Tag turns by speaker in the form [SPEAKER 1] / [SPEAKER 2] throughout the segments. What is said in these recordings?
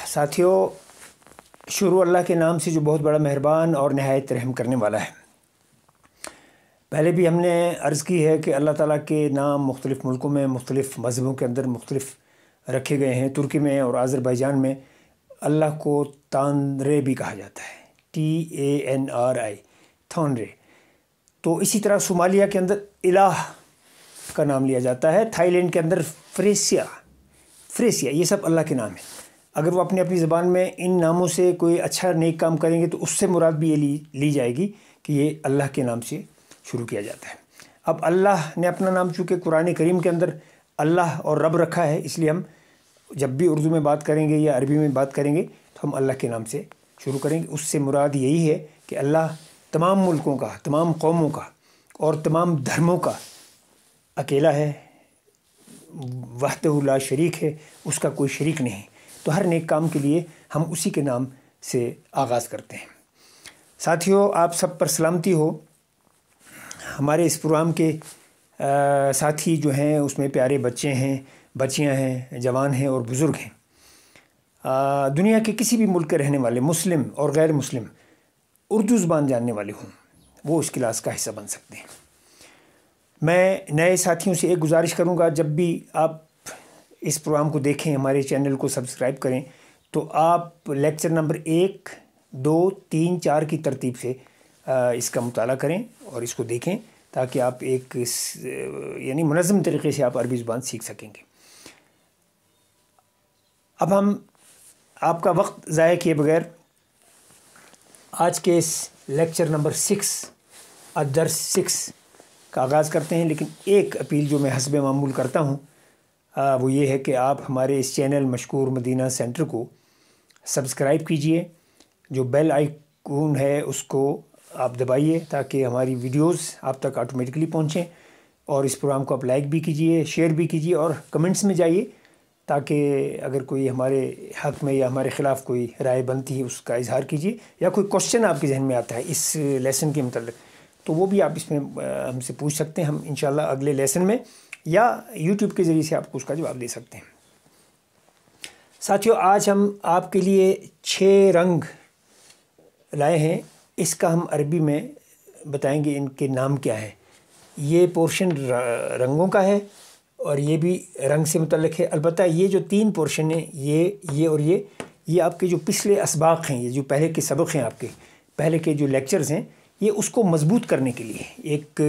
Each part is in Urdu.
[SPEAKER 1] ساتھیوں، شروع اللہ کے نام سے جو بہت بڑا مہربان اور نہایت رحم کرنے والا ہے۔ پہلے بھی ہم نے عرض کی ہے کہ اللہ تعالیٰ کے نام مختلف ملکوں میں مختلف مذہبوں کے اندر مختلف رکھے گئے ہیں۔ ترکی میں اور آذربائیجان میں اللہ کو تانرے بھی کہا جاتا ہے، TANRI، تھانرے۔ تو اسی طرح صومالیہ کے اندر الہ کا نام لیا جاتا ہے، تھائی لینڈ کے اندر فریسیا، یہ سب اللہ کے نام ہیں۔ اگر وہ اپنی زبان میں ان ناموں سے کوئی اچھا نیک کام کریں گے تو اس سے مراد بھی یہ لی جائے گی کہ یہ اللہ کے نام سے شروع کیا جاتا ہے۔ اب اللہ نے اپنا نام چونکہ قرآن کریم کے اندر اللہ اور رب رکھا ہے، اس لیے ہم جب بھی اردو میں بات کریں گے یا عربی میں بات کریں گے تو ہم اللہ کے نام سے شروع کریں گے۔ اس سے مراد یہی ہے کہ اللہ تمام ملکوں کا، تمام قوموں کا اور تمام دھرموں کا اکیلا ہے، وحدہ لا شریک ہے، اس کا کوئی شریک نہیں۔ تو ہر نیک کام کے لیے ہم اسی کے نام سے آغاز کرتے ہیں۔ ساتھیوں، آپ سب پر سلامتی ہو۔ ہمارے اس پروگرام کے ساتھی جو ہیں اس میں پیارے بچے ہیں، بچیاں ہیں، جوان ہیں اور بزرگ ہیں۔ دنیا کے کسی بھی ملک کے رہنے والے مسلم اور غیر مسلم اردو زبان جاننے والے ہوں، وہ اس کلاس کا حصہ بن سکتے ہیں۔ میں نئے ساتھیوں سے ایک گزارش کروں گا، جب بھی آپ اس پروگرام کو دیکھیں، ہمارے چینل کو سبسکرائب کریں، تو آپ لیکچر نمبر 1، 2، 3، 4 کی ترتیب سے اس کا مطالعہ کریں اور اس کو دیکھیں تاکہ آپ ایک یعنی منظم طریقے سے آپ عربی زبان سیکھ سکیں گے۔ اب ہم آپ کا وقت ضائع کیے بغیر آج کے اس لیکچر نمبر 6 الدرس 6 کا آغاز کرتے ہیں۔ لیکن ایک اپیل جو میں حسب معمول کرتا ہوں وہ یہ ہے کہ آپ ہمارے اس چینل مشکور مدینہ سینٹر کو سبسکرائب کیجئے، جو بیل آئیکن ہے اس کو آپ دبائیے تاکہ ہماری ویڈیوز آپ تک آٹومیٹکلی پہنچیں، اور اس پروگرام کو آپ لائک بھی کیجئے، شیئر بھی کیجئے اور کمنٹس میں جائیے تاکہ اگر کوئی ہمارے حق میں یا ہمارے خلاف کوئی رائے بنتی ہے اس کا اظہار کیجئے، یا کوئی کوشچن آپ کے ذہن میں آتا ہے اس لیسن کے متعلق تو وہ بھی آپ اس میں ہم سے پوچھ سکتے ہیں۔ ہم انشاءاللہ اگلے لیسن میں یا یوٹیوب کے ذریعے سے آپ کو اس کا جواب دے سکتے ہیں۔ ساتھیوں، آج ہم آپ کے لیے 6 رنگ لائے ہیں۔ اس کا ہم عربی میں بتائیں گے ان کے نام کیا ہیں۔ یہ پورشن رنگوں کا ہے اور یہ بھی رنگ سے متعلق ہے۔ البتہ یہ جو 3 پورشن ہیں، یہ اور یہ آپ کے جو پچھلے اسباق ہیں، یہ جو پہلے کے سبق ہیں، آپ کے پہلے کے جو لیکچرز ہیں، یہ اس کو مضبوط کرنے کے لیے ایک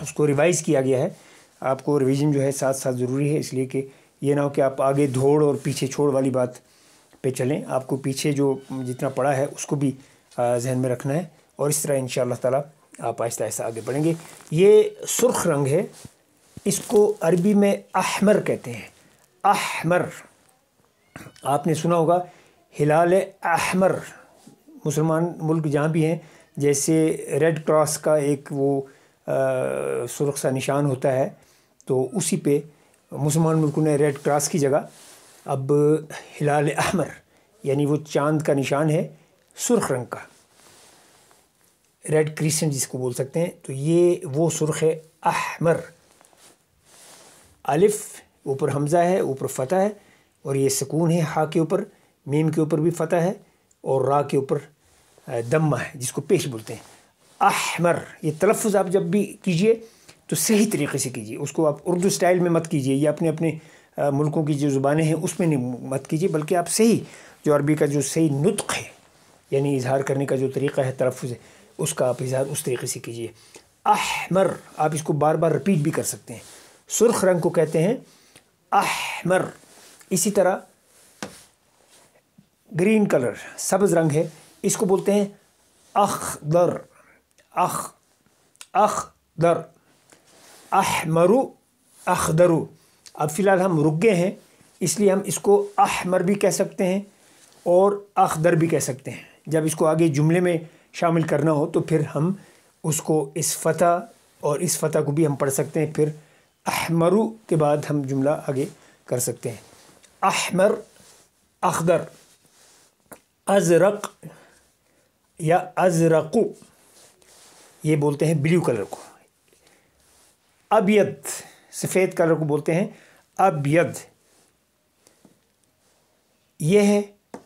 [SPEAKER 1] اس کو ریوائز کیا گیا ہے۔ آپ کو ریویژن جو ہے ساتھ ساتھ ضروری ہے، اس لیے کہ یہ نہ ہو کہ آپ آگے دھوڑ اور پیچھے چھوڑ والی بات پہ چلیں۔ آپ کو پیچھے جو جتنا پڑھا ہے اس کو بھی ذہن میں رکھنا ہے، اور اس طرح انشاءاللہ تعالی آپ آہستہ آہستہ آگے بڑھیں گے۔ یہ سرخ رنگ ہے، اس کو عربی میں احمر کہتے ہیں۔ احمر، آپ نے سنا ہوگا ہلال احمر، مسلمان ملک جہاں بھی ہیں، جیسے ریڈ کراس کا ایک وہ سرخ سا نشان ہوتا ہے، تو اسی پہ مسلمان ملکوں نے ریڈ کراس کی جگہ اب ہلال احمر یعنی وہ چاند کا نشان ہے سرخ رنگ کا، ریڈ کریسنٹ جس کو بول سکتے ہیں، تو یہ وہ سرخ ہے احمر۔ الف اوپر حمزہ ہے، اوپر فتح ہے، اور یہ سکون ہے ہا کے اوپر، میم کے اوپر بھی فتح ہے، اور را کے اوپر دمہ ہے جس کو پیش بولتے ہیں۔ احمر، یہ تلفظ آپ جب بھی کیجئے تو صحیح طریقے سے کیجئے، اس کو آپ اردو سٹائل میں مت کیجئے یا اپنے ملکوں کی جو زبانیں ہیں اس میں نہیں مت کیجئے، بلکہ آپ صحیح جو عربی کا جو صحیح نطق ہے، یعنی اظہار کرنے کا جو طریقہ ہے، تلفظ ہے، اس کا آپ اظہار اس طریقے سے کیجئے۔ احمر، آپ اس کو بار بار رپیٹ بھی کر سکتے ہیں۔ سرخ رنگ کو کہتے ہیں احمر۔ اسی طرح گرین کلر، سبز رنگ ہے، اس کو بولتے ہیں اخضر۔ اخضر، احمرو، اخضرو۔ اب فی الحال ہم رک گئے ہیں، اس لیے ہم اس کو احمر بھی کہہ سکتے ہیں اور اخضر بھی کہہ سکتے ہیں۔ جب اس کو آگے جملے میں شامل کرنا ہو تو پھر ہم اس کو اس فتح اور اس فتح کو بھی ہم پڑھ سکتے ہیں، پھر احمرو کے بعد ہم جملہ آگے کر سکتے ہیں۔ احمر، اخضر، ازرق یا ازرقو، یہ بولتے ہیں بلیو کلر کو۔ ابید، سفید کلر کو بولتے ہیں ابید۔ یہ ہے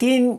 [SPEAKER 1] 3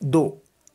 [SPEAKER 1] 2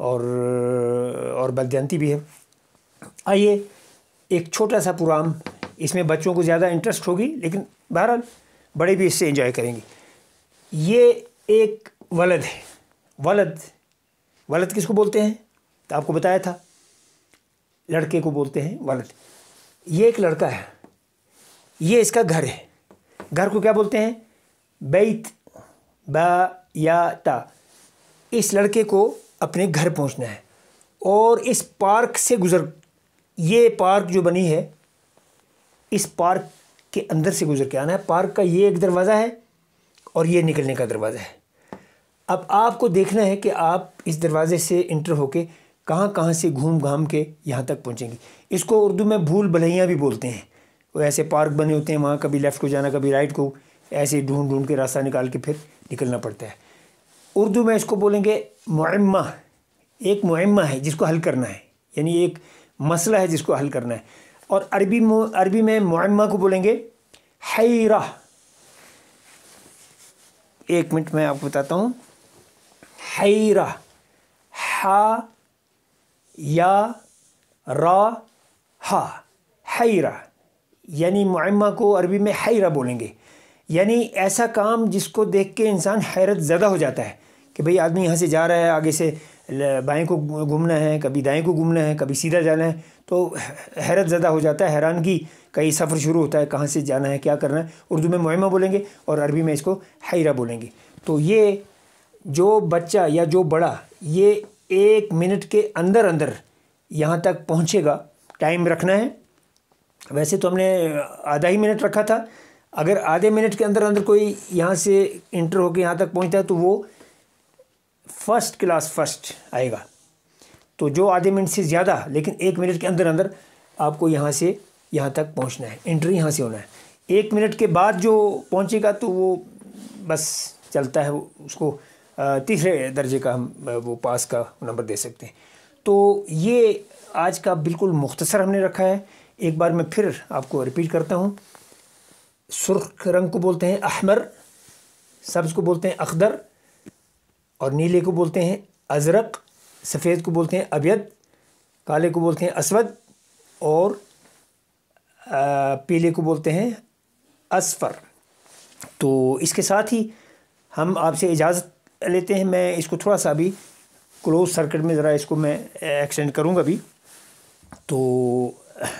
[SPEAKER 1] اور بلدیانتی بھی ہے۔ آئیے ایک چھوٹا سا پروگرام، اس میں بچوں کو زیادہ انٹرسٹ ہوگی لیکن بہرحال بڑے بھی اس سے انجوائے کریں گے۔ یہ ایک ولد ہے۔ ولد کس کو بولتے ہیں؟ تو آپ کو بتایا تھا، لڑکے کو بولتے ہیں ولد۔ یہ ایک لڑکا ہے، یہ اس کا گھر ہے۔ گھر کو کیا بولتے ہیں؟ بیت، با یا تا۔ اس لڑکے کو اپنے گھر پہنچنا ہے اور اس پارک سے یہ پارک جو بنی ہے، اس پارک کے اندر سے گزر کے آنا ہے۔ پارک کا یہ ایک دروازہ ہے اور یہ نکلنے کا دروازہ ہے۔ اب آپ کو دیکھنا ہے کہ آپ اس دروازے سے انٹر ہو کے کہاں سے گھوم گھام کے یہاں تک پہنچیں گے۔ اس کو اردو میں بھول بھلیاں بھی بولتے ہیں۔ وہ ایسے پارک بنے ہوتے ہیں، وہاں کبھی لیفٹ کو جانا کبھی رائٹ کو، ایسے ڈھونڈ کے راستہ نکال کے پھر نکلنا پڑتا ہے۔ اردو میں اس کو بولیں گے معمہ۔ ایک معمہ ہے جس کو حل کرنا ہے، یعنی ایک مسئلہ ہے جس کو حل کرنا ہے۔ اور عربی میں معمہ کو بولیں گے حیرہ۔ ایک منٹ میں آپ کو بتاتا ہوں۔ حیرہ، ہا یا را ہا، حیرہ، یعنی معمہ کو عربی میں حیرہ بولیں گے، یعنی ایسا کام جس کو دیکھ کے انسان حیرت زدہ ہو جاتا ہے کہ بھئی آدمی یہاں سے جا رہا ہے، آگے سے بائیں کو گھومنا ہے، کبھی دائیں کو گھومنا ہے، کبھی سیدھا جانا ہے، تو حیرت زدہ ہو جاتا ہے، حیرانگی کا یہ سفر شروع ہوتا ہے، کہاں سے جانا ہے، کیا کرنا ہے۔ اردو میں معمہ بولیں گے اور عربی میں اس کو حیرہ بولیں گے۔ تو یہ جو بچہ یا جو بڑا یہ 1 منٹ کے اندر یہاں تک پہنچے گا، ٹائم رکھنا ہے۔ ویسے تو ہم نے آدھا ہی منٹ رکھا تھا، اگر آدھے منٹ کے اندر کوئی یہاں سے انٹر ہو کے یہاں تک پہنچتا ہے تو وہ فرسٹ کلاس فرسٹ آئے گا۔ تو جو آدھے منٹ سے زیادہ لیکن 1 منٹ کے اندر آپ کو یہاں سے یہاں تک پہنچنا ہے، انٹری یہاں سے ہونا ہے۔ 1 منٹ کے بعد جو پہنچے گا تو وہ بس چلتا ہے، اس کو تیسرے درجے کا ہم وہ پاس کا نمبر دے سکتے ہیں۔ تو یہ آج کا بالکل مختصر ہم نے رکھا ہے۔ ایک بار میں پھر آپ کو ریپیٹ کرتا ہوں۔ سرخ رنگ کو بولتے ہیں احمر، سبز کو بولتے ہیں اخضر، اور نیلے کو بولتے ہیں ازرق، سفید کو بولتے ہیں ابیض، کالے کو بولتے ہیں اسود، اور پیلے کو بولتے ہیں اصفر۔ تو اس کے ساتھ ہی ہم آپ سے اجازت لیتے ہیں۔ میں اس کو تھوڑا سا بھی کلوز سرکٹ میں ذرا اس کو میں ایکسٹینڈ کروں گا بھی، تو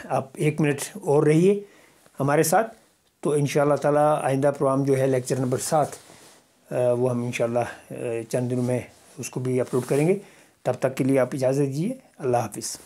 [SPEAKER 1] آپ 1 منٹ اور رہیے ہمارے ساتھ۔ تو انشاءاللہ تعالیٰ آئندہ پروگرام جو ہے لیکچر نمبر 7 وہ ہم انشاءاللہ چند دنوں میں اس کو بھی اپلوڈ کریں گے۔ تب تک کے لیے آپ اجازت دیجیے۔ اللہ حافظ۔